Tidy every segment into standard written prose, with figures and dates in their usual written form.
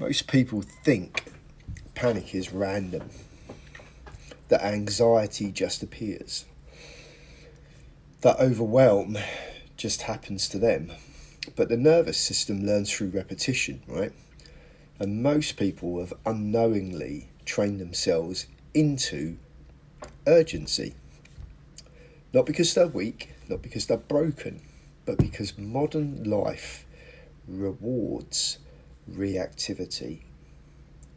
Most people think panic is random, that anxiety just appears, that overwhelm just happens to them. But the nervous system learns through repetition, right? And most people have unknowingly trained themselves into urgency. Not because they're weak, not because they're broken, but because modern life rewards reactivity.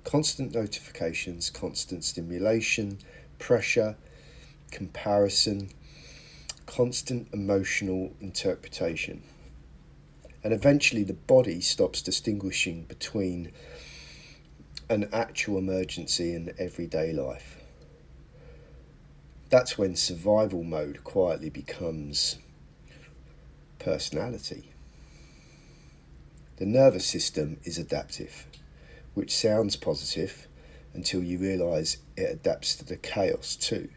Constant notifications, constant stimulation, pressure, comparison, constant emotional interpretation. And eventually the body stops distinguishing between an actual emergency and everyday life. That's when survival mode quietly becomes personality. The nervous system is adaptive, which sounds positive until you realise it adapts to the chaos too.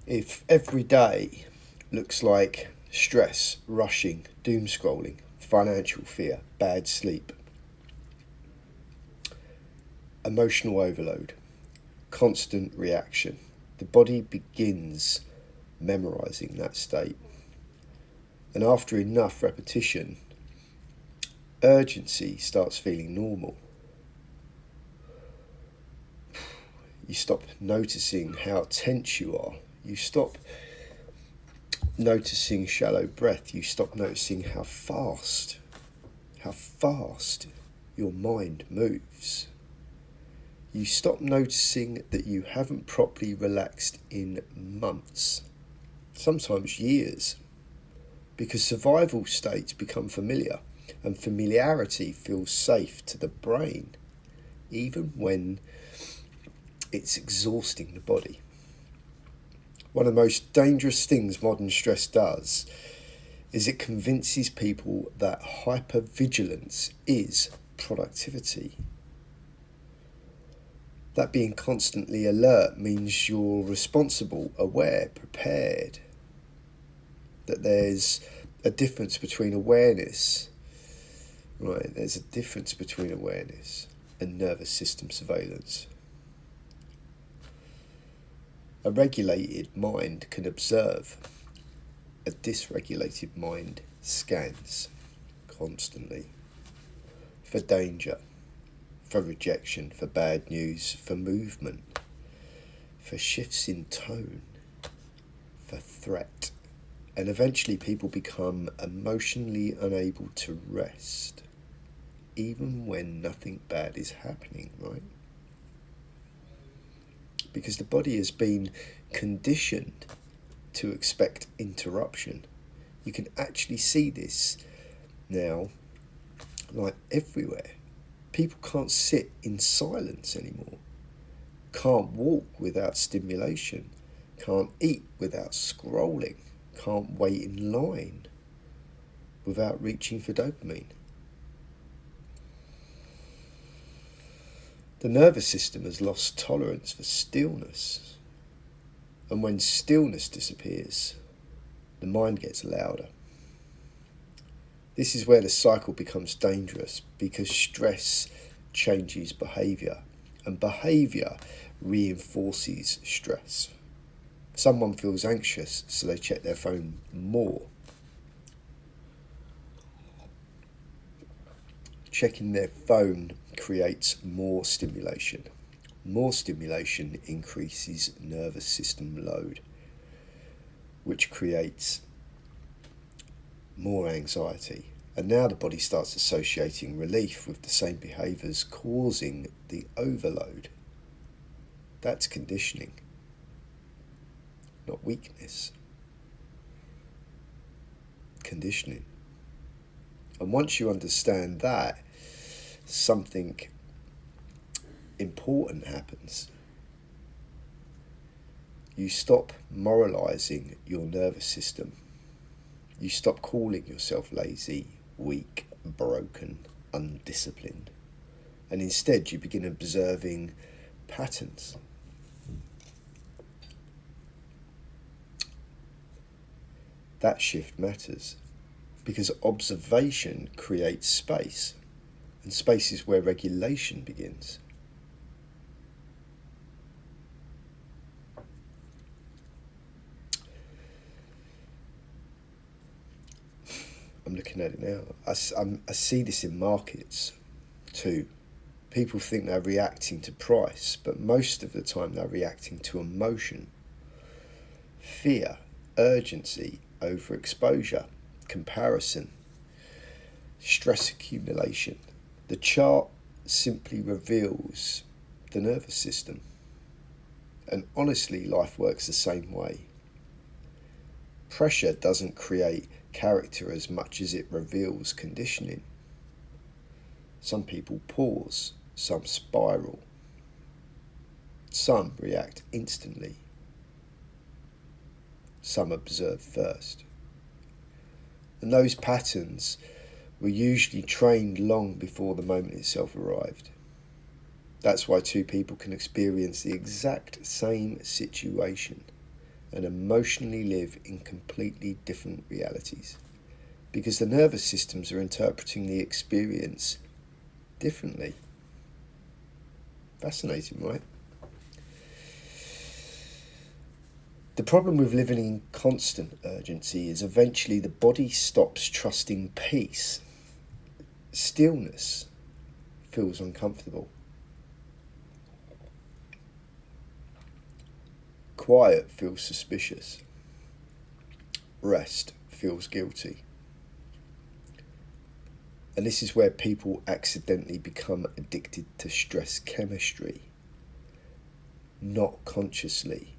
If every day looks like stress, rushing, doom scrolling, financial fear, bad sleep, emotional overload, constant reaction, the body begins memorising that state. And after enough repetition, urgency starts feeling normal. You stop noticing how tense you are. You stop noticing shallow breath. You stop noticing how fast your mind moves. You stop noticing that you haven't properly relaxed in months, sometimes years, because survival states become familiar, and familiarity feels safe to the brain, even when it's exhausting the body. One of the most dangerous things modern stress does is it convinces people that hypervigilance is productivity. That being constantly alert means you're responsible, aware, prepared. That there's a difference between awareness, right? There's a difference between awareness and nervous system surveillance. A regulated mind can observe. A dysregulated mind scans constantly for danger, for rejection, for bad news, for movement, for shifts in tone, for threat. And eventually people become emotionally unable to rest, even when nothing bad is happening, right? Because the body has been conditioned to expect interruption. You can actually see this now, like everywhere. People can't sit in silence anymore, can't walk without stimulation, can't eat without scrolling, can't wait in line without reaching for dopamine. The nervous system has lost tolerance for stillness, and when stillness disappears, the mind gets louder. This is where the cycle becomes dangerous, because stress changes behaviour, and behaviour reinforces stress. Someone feels anxious, so they check their phone more. Checking their phone creates more stimulation. More stimulation increases nervous system load, which creates more anxiety. And now the body starts associating relief with the same behaviours, causing the overload. That's conditioning, not weakness. Conditioning. And once you understand that, something important happens. You stop moralising your nervous system. You stop calling yourself lazy, weak, broken, undisciplined. And instead you begin observing patterns. That shift matters, because observation creates space. and spaces where regulation begins. I'm looking at it now. I see this in markets too. People think they're reacting to price, but most of the time they're reacting to emotion, fear, urgency, overexposure, comparison, stress accumulation. The chart simply reveals the nervous system. And honestly, life works the same way. Pressure doesn't create character as much as it reveals conditioning. Some people pause, some spiral, some react instantly, some observe first. And those patterns were usually trained long before the moment itself arrived. That's why two people can experience the exact same situation and emotionally live in completely different realities, because the nervous systems are interpreting the experience differently. Fascinating, right? The problem with living in constant urgency is eventually the body stops trusting peace. Stillness feels uncomfortable. Quiet feels suspicious. Rest feels guilty. And this is where people accidentally become addicted to stress chemistry. Not consciously,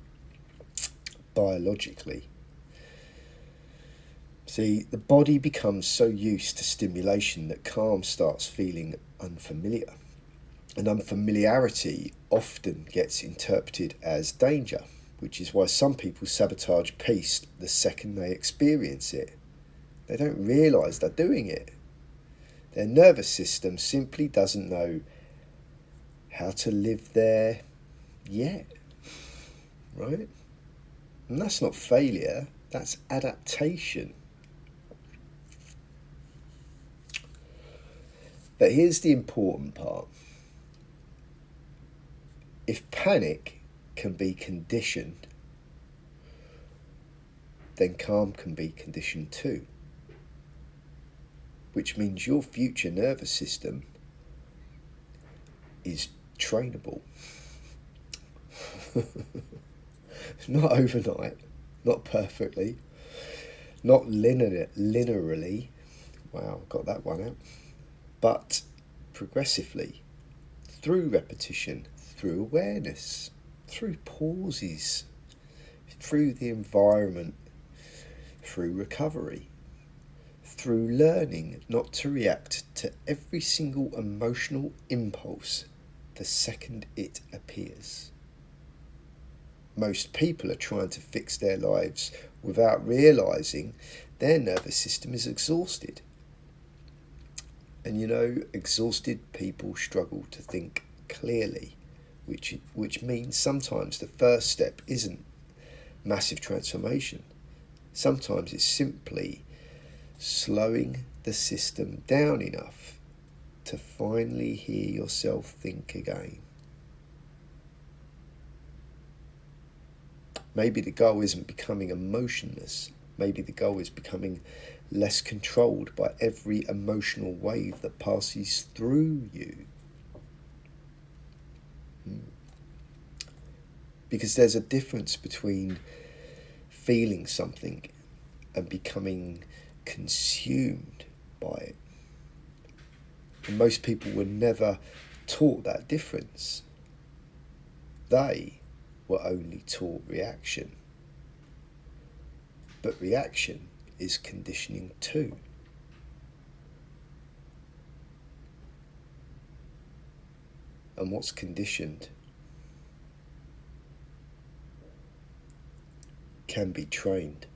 biologically. See, the body becomes so used to stimulation that calm starts feeling unfamiliar. And unfamiliarity often gets interpreted as danger, which is why some people sabotage peace the second they experience it. They don't realise they're doing it. Their nervous system simply doesn't know how to live there yet, right? And that's not failure, that's adaptation. But here's the important part. If panic can be conditioned, then calm can be conditioned too. Which means your future nervous system is trainable. Not overnight, not perfectly, not linearly. Wow, got that one out. But progressively, through repetition, through awareness, through pauses, through the environment, through recovery, through learning not to react to every single emotional impulse the second it appears. Most people are trying to fix their lives without realising their nervous system is exhausted. And you know, exhausted people struggle to think clearly, which means sometimes the first step isn't massive transformation. Sometimes it's simply slowing the system down enough to finally hear yourself think again. Maybe the goal isn't becoming emotionless. Maybe the goal is becoming less controlled by every emotional wave that passes through you. Because there's a difference between feeling something and becoming consumed by it. And most people were never taught that difference. They were only taught reaction. But reaction is conditioning too. And what's conditioned can be trained.